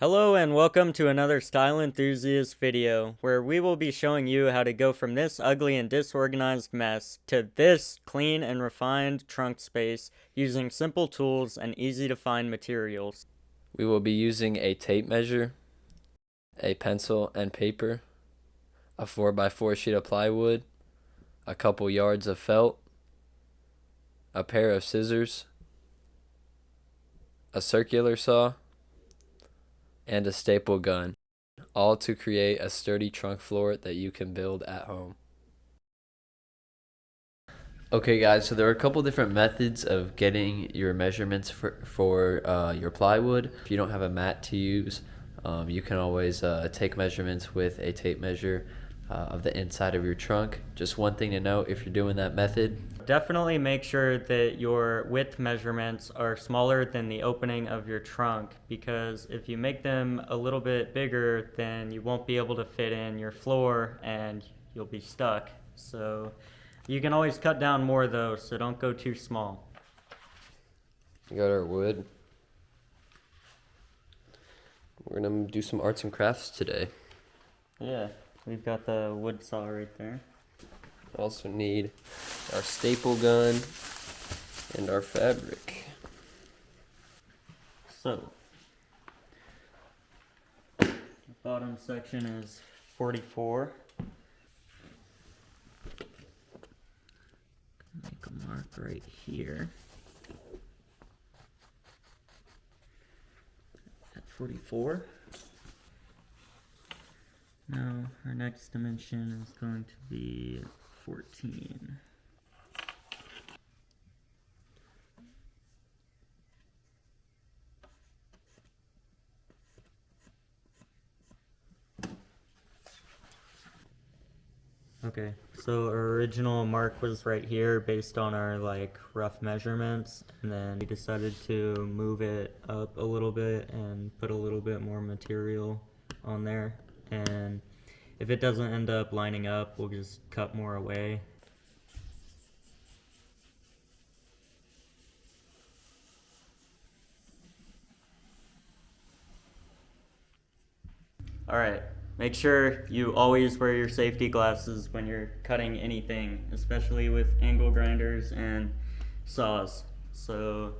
Hello and welcome to another Style Enthusiast video, where we will be showing you how to go from this ugly and disorganized mess to this clean and refined trunk space using simple tools and easy to find materials. We will be using a tape measure, a pencil and paper, a 4x4 sheet of plywood, a couple yards of felt, a pair of scissors, a circular saw, and a staple gun, all to create a sturdy trunk floor that you can build at home. Okay guys, so there are a couple different methods of getting your measurements for your plywood. If you don't have a mat to use, you can always take measurements with a tape measure of the inside of your trunk. Just one thing to note if you're doing that method. Definitely make sure that your width measurements are smaller than the opening of your trunk, because if you make them a little bit bigger, then you won't be able to fit in your floor and you'll be stuck. So you can always cut down more though, so don't go too small. We got our wood. We're gonna do some arts and crafts today. Yeah, we've got the wood saw right there. Also need our staple gun and our fabric. So, the bottom section is 44. Make a mark right here at 44. Now our next dimension is going to be 14. Okay, so our original mark was right here based on our rough measurements, and then we decided to move it up a little bit and put a little bit more material on there. And if it doesn't end up lining up, we'll just cut more away. Alright, make sure you always wear your safety glasses when you're cutting anything, especially with angle grinders and saws. So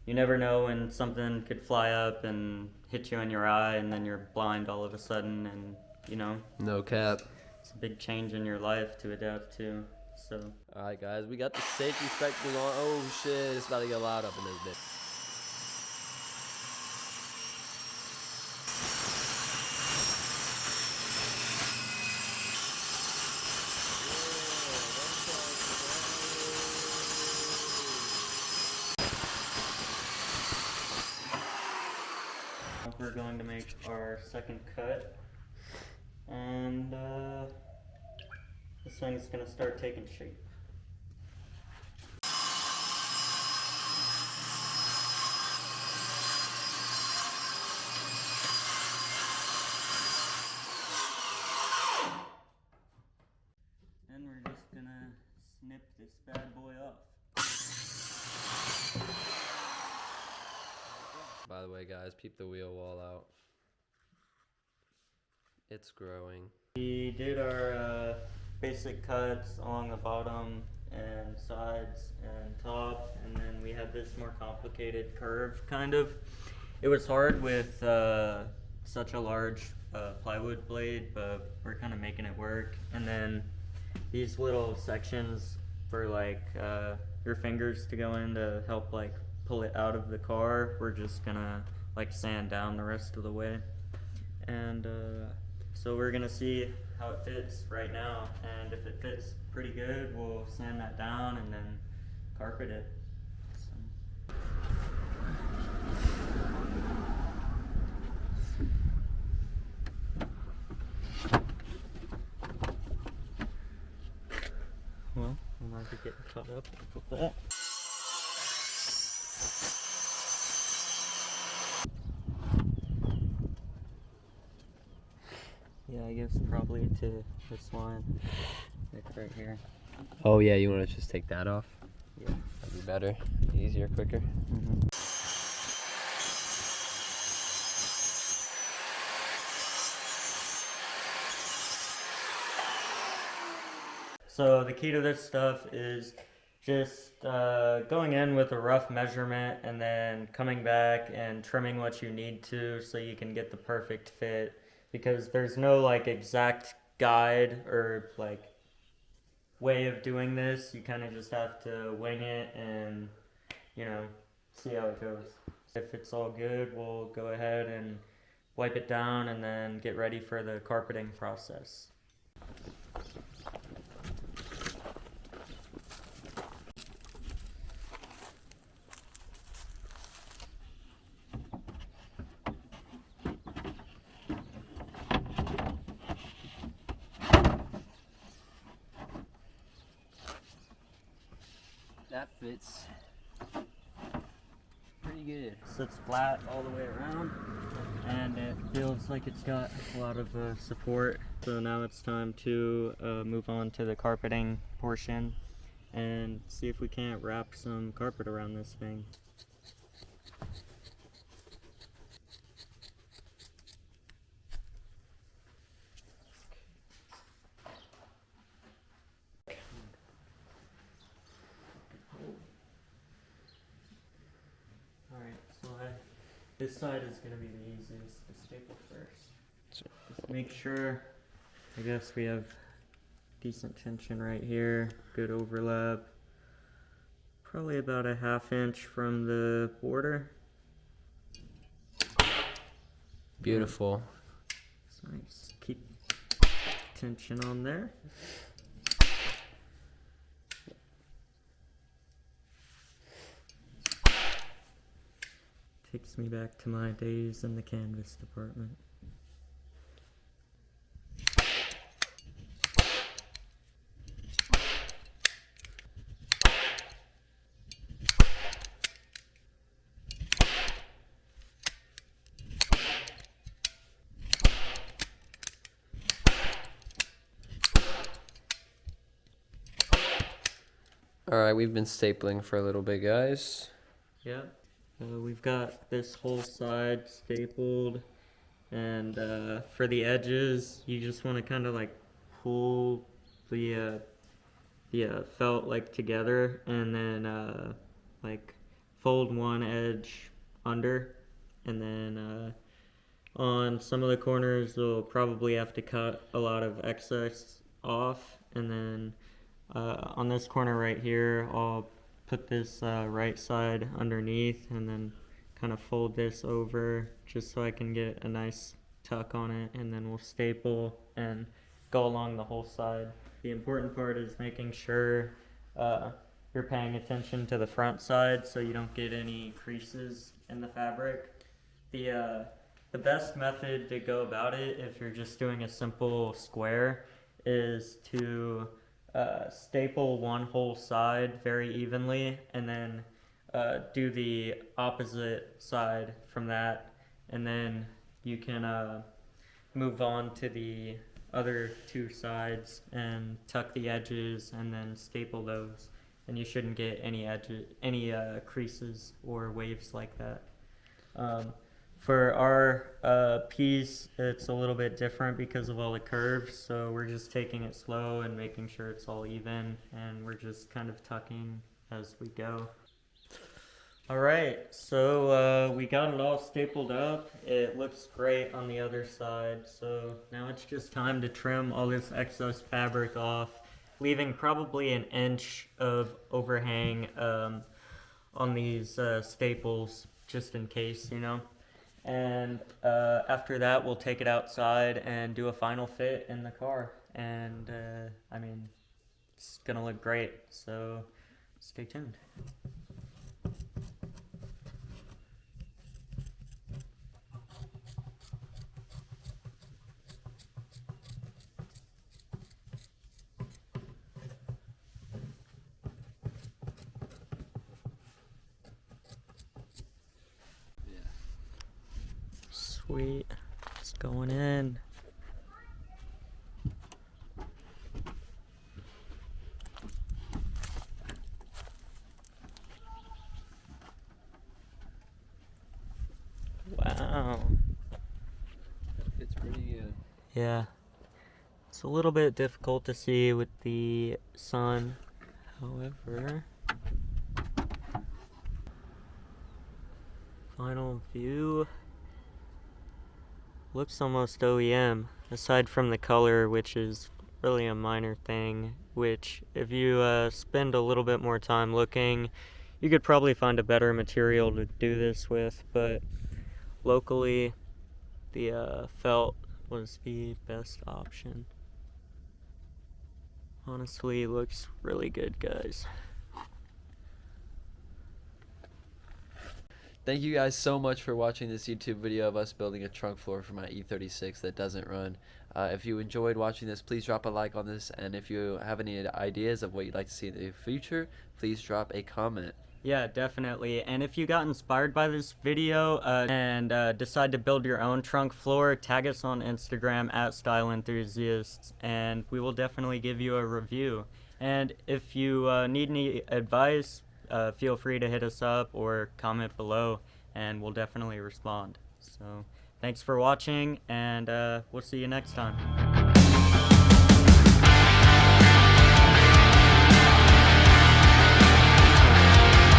you never know when something could fly up and hit you in your eye, and then you're blind all of a sudden, and you know. No cap. It's a big change in your life to adapt to. So. Alright guys, we got the safety spectacles on. Oh shit, it's about to get loud up in this bitch. We're going to make our second cut, and this thing's going to start taking shape. And we're just going to snip this bad boy off. By the way guys, peep the wheel wall out. It's growing. We did our basic cuts along the bottom and sides and top, and then we had this more complicated curve kind of. It was hard with such a large plywood blade, but we're kind of making it work. And then these little sections for your fingers to go in to help pull it out of the car, we're just gonna sand down the rest of the way. And so we're gonna see how it fits right now, and if it fits pretty good, we'll sand that down and then carpet it. Well, I'm not getting caught up with that. Yeah, I guess probably to this line, right here. Oh yeah, you want to just take that off? Yeah. That'd be better, easier, quicker. So the key to this stuff is just going in with a rough measurement and then coming back and trimming what you need to so you can get the perfect fit, because there's no like exact guide or like way of doing this. You kind of just have to wing it and, you know, see how it goes. If it's all good, we'll go ahead and wipe it down and then get ready for the carpeting process. That fits pretty good. Sits flat all the way around, and it feels like it's got a lot of support. So now it's time to move on to the carpeting portion and see if we can't wrap some carpet around this thing. Alright, so this side is going to be the easiest to staple first. Just make sure, I guess we have decent tension right here, good overlap. Probably about a 1/2 inch from the border. Beautiful. That's nice. Keep tension on there. Takes me back to my days in the canvas department. All right, we've been stapling for a little bit, guys. Yeah. We've got this whole side stapled, and for the edges, you just want to kind of like pull the felt like together, and then like fold one edge under, and then on some of the corners we'll probably have to cut a lot of excess off, and then on this corner right here I'll put this right side underneath and then kind of fold this over just so I can get a nice tuck on it, and then we'll staple and go along the whole side. The important part is making sure you're paying attention to the front side so you don't get any creases in the fabric. The best method to go about it, if you're just doing a simple square, is to staple one whole side very evenly and then do the opposite side from that, and then you can move on to the other two sides and tuck the edges and then staple those, and you shouldn't get any creases or waves like that. For our piece, it's a little bit different because of all the curves, so we're just taking it slow and making sure it's all even, and we're just kind of tucking as we go. Alright, so we got it all stapled up. It looks great on the other side, so now it's just time to trim all this excess fabric off, leaving probably 1 inch of overhang on these staples, just in case, you know. And after that, we'll take it outside and do a final fit in the car. And I mean, it's gonna look great, so stay tuned. Sweet, it's going in. Wow. That fits pretty good. Yeah, It's a little bit difficult to see with the sun, however, final view looks almost OEM, aside from the color, which is really a minor thing, which if you spend a little bit more time looking, you could probably find a better material to do this with, but locally the felt was the best option. Honestly, looks really good, guys. Thank you guys so much for watching this YouTube video of us building a trunk floor for my E36 that doesn't run. If you enjoyed watching this, please drop a like on this, and if you have any ideas of what you'd like to see in the future, please drop a comment. Yeah, definitely. And if you got inspired by this video and decide to build your own trunk floor, tag us on Instagram at Style Enthusiasts, and we will definitely give you a review. And if you need any advice, feel free to hit us up or comment below, and we'll definitely respond. So thanks for watching, and we'll see you next time.